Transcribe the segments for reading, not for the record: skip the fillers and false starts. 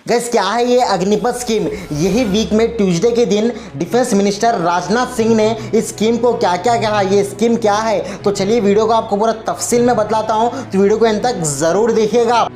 Gas क्या है ये अग्निपथ स्कीम। यही वीक में ट्यूसडे के दिन डिफेंस मिनिस्टर राजनाथ सिंह ने इस स्कीम को क्या क्या कहा, ये स्कीम क्या है। तो चलिए वीडियो को आपको पूरा तफसील में बतलाता हूँ, तो वीडियो को अंत तक ज़रूर देखिएगा।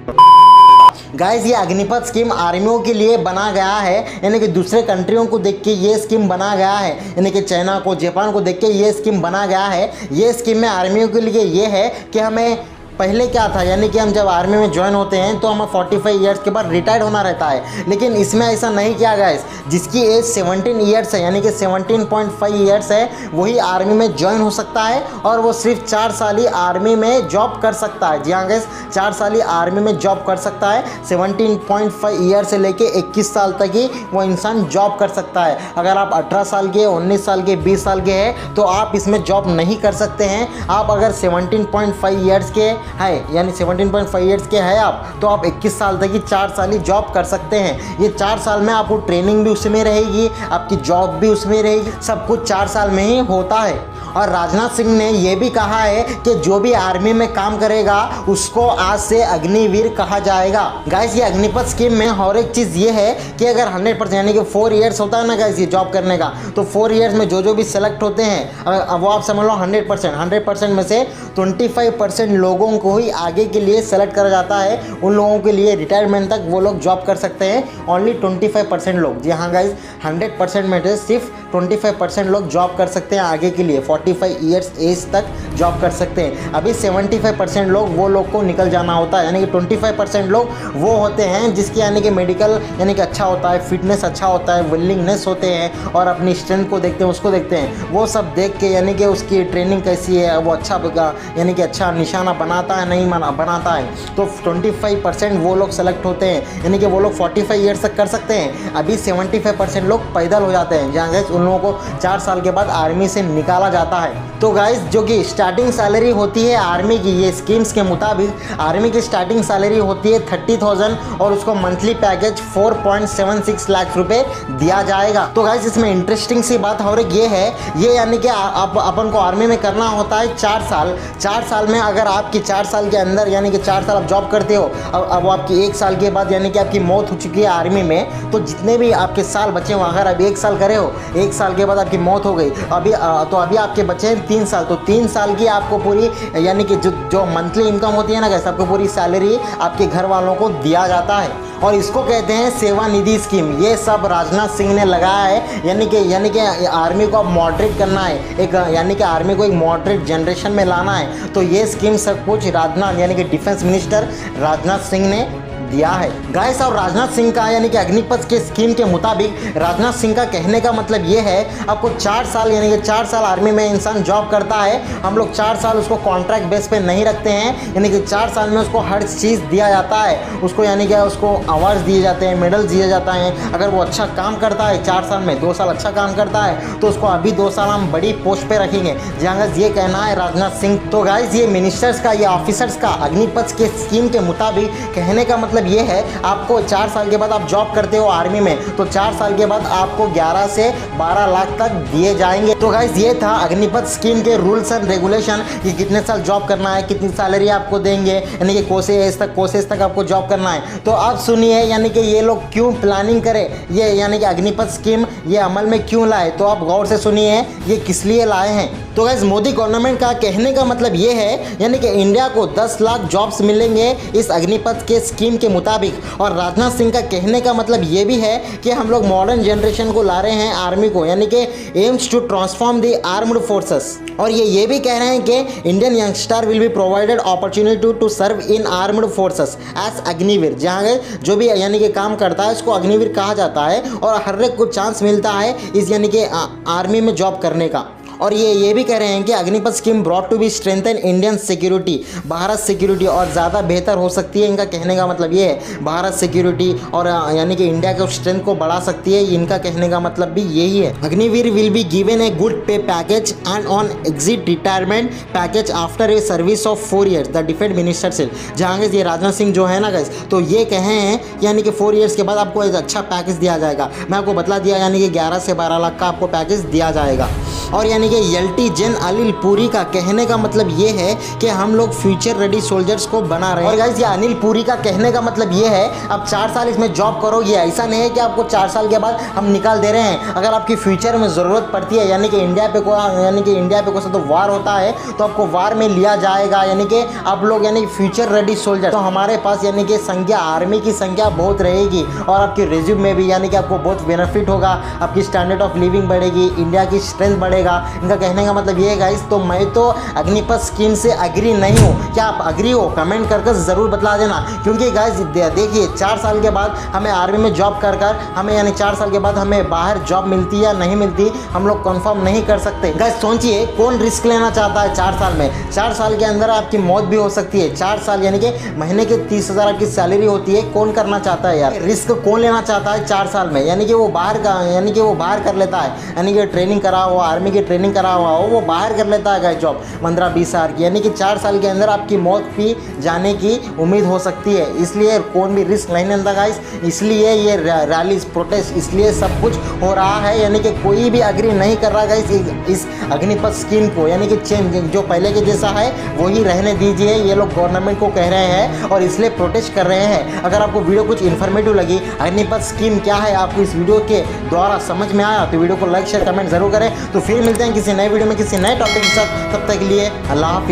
गाइस ये अग्निपथ स्कीम आर्मियों के लिए बना गया है, यानी कि दूसरे कंट्रियों को देख के ये स्कीम बना गया है, यानी कि चाइना को, जापान को देख के ये स्कीम बना गया है। ये स्कीम में आर्मियों के लिए ये है कि हमें पहले क्या था, यानी कि हम जब आर्मी में ज्वाइन होते हैं तो हमें 45 ईयर्स के बाद रिटायर्ड होना रहता है, लेकिन इसमें ऐसा नहीं किया गया है। जिसकी एज 17 ईयर्स है, यानी कि 17.5 ईयर्स है, वही आर्मी में ज्वाइन हो सकता है और वो सिर्फ 4 साल ही आर्मी में जॉब कर सकता है। जी हाँ गैस, 4 साल ही आर्मी में जॉब कर सकता है। 17.5 ईयर से लेके 21 साल तक ही वो इंसान जॉब कर सकता है। अगर आप 18 साल के, 19 साल के, 20 साल के हैं तो आप इसमें जॉब नहीं कर सकते हैं। आप अगर 17.5 ईयर्स के है, यानी 17.5 ईयर्स के हैं आप, तो आप 21 साल तक ही 4 साल ही जॉब कर सकते हैं। ये 4 साल में आपको ट्रेनिंग भी उसमें रहेगी, आपकी जॉब भी उसमें रहेगी, सब कुछ 4 साल में ही होता है। और राजनाथ सिंह ने यह भी कहा है कि जो भी आर्मी में काम करेगा उसको आज से अग्निवीर कहा जाएगा। गाइस ये अग्निपथ स्कीम में और एक चीज़ ये है कि अगर 100% यानी कि 4 ईयर्स होता है ना गाइस ये जॉब करने का, तो 4 ईयर्स में जो भी सेलेक्ट होते हैं वो आप समझ लो 100% में से 25% लोगों को ही आगे के लिए सेलेक्ट करा जाता है। उन लोगों के लिए रिटायरमेंट तक वो लोग जॉब कर सकते हैं, ओनली 25% लोग। जी हाँ गाइस, 100% में से सिर्फ 25% लोग जॉब कर सकते हैं आगे के लिए, 45 ईयर्स एज तक जॉब कर सकते हैं। अभी 75% लोग वो लोग को निकल जाना होता है, यानी कि 25% लोग वो होते हैं जिसकी यानी कि मेडिकल यानी कि अच्छा होता है, फिटनेस अच्छा होता है, विलिंगनेस होते हैं और अपनी स्ट्रेंथ को देखते हैं, उसको देखते हैं। वो सब देख के यानी कि उसकी ट्रेनिंग कैसी है, वो अच्छा यानी कि अच्छा निशाना बनाता है नहीं बनाता है, तो 25% वो लोग सेलेक्ट होते हैं, यानी कि वो लोग 45 ईयर्स तक कर सकते हैं। अभी 75% लोग पैदल हो जाते हैं, जहाँ गैस उन लोगों को 4 साल के बाद आर्मी से निकाला जाता है। तो गाइस जो कि स्टार्टिंग सैलरी होती है आर्मी की, ये स्कीम्स के मुताबिक आर्मी की स्टार्टिंग सैलरी होती है 30,000 और उसको मंथली पैकेज 4.76 लाख रुपए दिया जाएगा। तो गाइस इसमें इंटरेस्टिंग सी बात और ये है, ये यानी कि अपन को आर्मी में करना होता है 4 साल। 4 साल में अगर आपकी 4 साल के अंदर यानी कि 4 साल आप जॉब करते हो, अब आपकी 1 साल के बाद यानी कि आपकी मौत हो चुकी है आर्मी में, तो जितने भी आपके साल बचे हो, अगर अभी 1 साल करे हो, 1 साल के बाद आपकी मौत हो गई, अभी आपके बचे हैं 3 साल, तो 3 साल की आपको पूरी यानी कि जो मंथली इनकम होती है ना गैस, आपको पूरी सैलरी आपके घर वालों को दिया जाता है। और इसको कहते हैं सेवा निधि स्कीम। ये सब राजनाथ सिंह ने लगाया है, यानी कि आर्मी को अब मॉडरेट करना है, एक यानी कि आर्मी को एक मॉडरेट जनरेशन में लाना है। तो ये स्कीम सब कुछ राजनाथ यानी कि डिफेंस मिनिस्टर राजनाथ सिंह ने दिया है गाइस। और राजनाथ सिंह का यानी कि अग्निपथ के स्कीम के मुताबिक राजनाथ सिंह का कहने का मतलब ये है, आपको 4 साल यानी कि 4 साल आर्मी में इंसान जॉब करता है, हम लोग 4 साल उसको कॉन्ट्रैक्ट बेस पे नहीं रखते हैं, यानी कि 4 साल में उसको हर चीज़ दिया जाता है, उसको यानी कि उसको अवार्ड्स दिए जाते हैं, मेडल्स दिए जाता है। अगर वो अच्छा काम करता है 4 साल में, 2 साल अच्छा काम करता है, तो उसको अभी 2 साल हम बड़ी पोस्ट पे रखेंगे। जहाँ ये कहना है राजनाथ सिंह। तो गाइस ये मिनिस्टर्स का, ये ऑफिसर्स का अग्निपथ के स्कीम के मुताबिक कहने का मतलब ये है, आपको 4 साल के बाद आप जॉब करते हो आर्मी में, तो 4 साल के बाद आपको 11 से 12 लाख तक दिए जाएंगे। तो गाइस ये था अग्निपथ स्कीम के रूल्स एंड रेगुलेशन कि कितने साल जॉब करना है, कितनी सैलरी आपको देंगे, यानी कि कोर्सेज तक आपको जॉब करना है। तो आप सुनिए यानी कि ये लोग क्यों प्लानिंग करें, ये यानी कि अग्निपथ स्कीम ये अमल में क्यों लाए, तो आप गौर से सुनिए ये किस लिए लाए हैं। तो गाइस मोदी गवर्नमेंट का कहने का मतलब ये है, यानी कि इंडिया को 10 लाख जॉब्स मिलेंगे इस अग्निपथ के स्कीम के मुताबिक। और राजनाथ सिंह का कहने का मतलब ये भी है कि हम लोग मॉडर्न जनरेशन को ला रहे हैं आर्मी को, यानी कि aims to transform the armed forces. और ये भी कह रहे हैं कि Indian youngster will be provided opportunity to serve in armed forces as Agniveer. जहाँ जो भी यानी कि काम करता है उसको अग्निवीर कहा जाता है और हर एक को चांस मिलता है इस यानी कि आर्मी में जॉब करने का। और ये भी कह रहे हैं कि Agnipath scheme brought to be strengthen Indian security, Bharat security और ज़्यादा बेहतर हो सकती है। इनका कहने का मतलब ये है, भारत सिक्योरिटी और यानी कि इंडिया के स्ट्रेंथ को बढ़ा सकती है, इनका कहने का मतलब भी यही है। Agniveer will be given a good pay package and on exit retirement package after a service of 4 years, the defence minister से। जहाँ ये राजनाथ सिंह जो है ना गाइस, तो ये कहे हैं यानी कि 4 ईयर्स के बाद आपको एक अच्छा पैकेज दिया जाएगा। मैं आपको बतला दिया, यानी कि 11 से 12 लाख का आपको पैकेज दिया जाएगा। और यानी कि यल्टी जन अनिल पुरी का कहने का मतलब ये है कि हम लोग फ्यूचर रेडी सोल्जर्स को बना रहे हैं। और गाइस ये अनिल पुरी का कहने का मतलब ये है अब 4 साल इसमें जॉब करोगे, ऐसा नहीं है कि आपको 4 साल के बाद हम निकाल दे रहे हैं। अगर आपकी फ्यूचर में ज़रूरत पड़ती है यानी कि इंडिया पे कोई तो वार होता है तो आपको वार में लिया जाएगा, यानी कि आप लोग यानी फ्यूचर रेडी सोल्जर। तो हमारे पास यानी कि संख्या आर्मी की संख्या बहुत रहेगी और आपकी रिज्यूम में भी यानी कि आपको बहुत बेनिफिट होगा, आपकी स्टैंडर्ड ऑफ लिविंग बढ़ेगी, इंडिया की स्ट्रेंथ बढ़ेगा। इनका कहने का मतलब ये है गाइस। तो मैं तो अग्निपथ स्कीम से अग्री नहीं हूँ। क्या आप अग्री हो? कमेंट करके ज़रूर बतला देना। क्योंकि गाइस देखिए 4 साल के बाद हमें आर्मी में जॉब कर हमें यानी 4 साल के बाद हमें बाहर जॉब मिलती है या नहीं मिलती हम लोग कंफर्म नहीं कर सकते। गाइस सोचिए कौन रिस्क लेना चाहता है 4 साल में? 4 साल के अंदर आपकी मौत भी हो सकती है। 4 साल यानी कि महीने के 30,000 आपकी सैलरी होती है। कौन करना चाहता है यार? रिस्क कौन लेना चाहता है 4 साल में? यानी कि वो बाहर कर लेता है, यानी कि ट्रेनिंग करा हुआ, आर्मी की ट्रेनिंग करा हुआ हो, वो बाहर कर लेता है गाइस जॉब 15-20 साल की। यानी कि 4 साल के अंदर आपकी मौत भी जाने की उम्मीद हो सकती है। इसलिए कौन भी रिस्क नहीं लेता गाइस। इसलिए ये रैली प्रोटेस्ट इसलिए सब कुछ हो रहा है, यानी कि कोई भी अग्री नहीं कर रहा गाइस इस अग्निपथ स्कीम को। यानी कि चेंज जो पहले के जैसा है वही रहने दीजिए, ये लोग गवर्नमेंट को कह रहे हैं और इसलिए प्रोटेस्ट कर रहे हैं। अगर आपको वीडियो कुछ इन्फॉर्मेटिव लगी, अग्निपथ स्कीम क्या है आपको इस वीडियो के द्वारा समझ में आया तो वीडियो को लाइक शेयर कमेंट जरूर करें। तो फिर मिलते हैं किसी नए वीडियो में किसी नए टॉपिक के साथ। तब तक के लिए अल्लाह हाफिज़।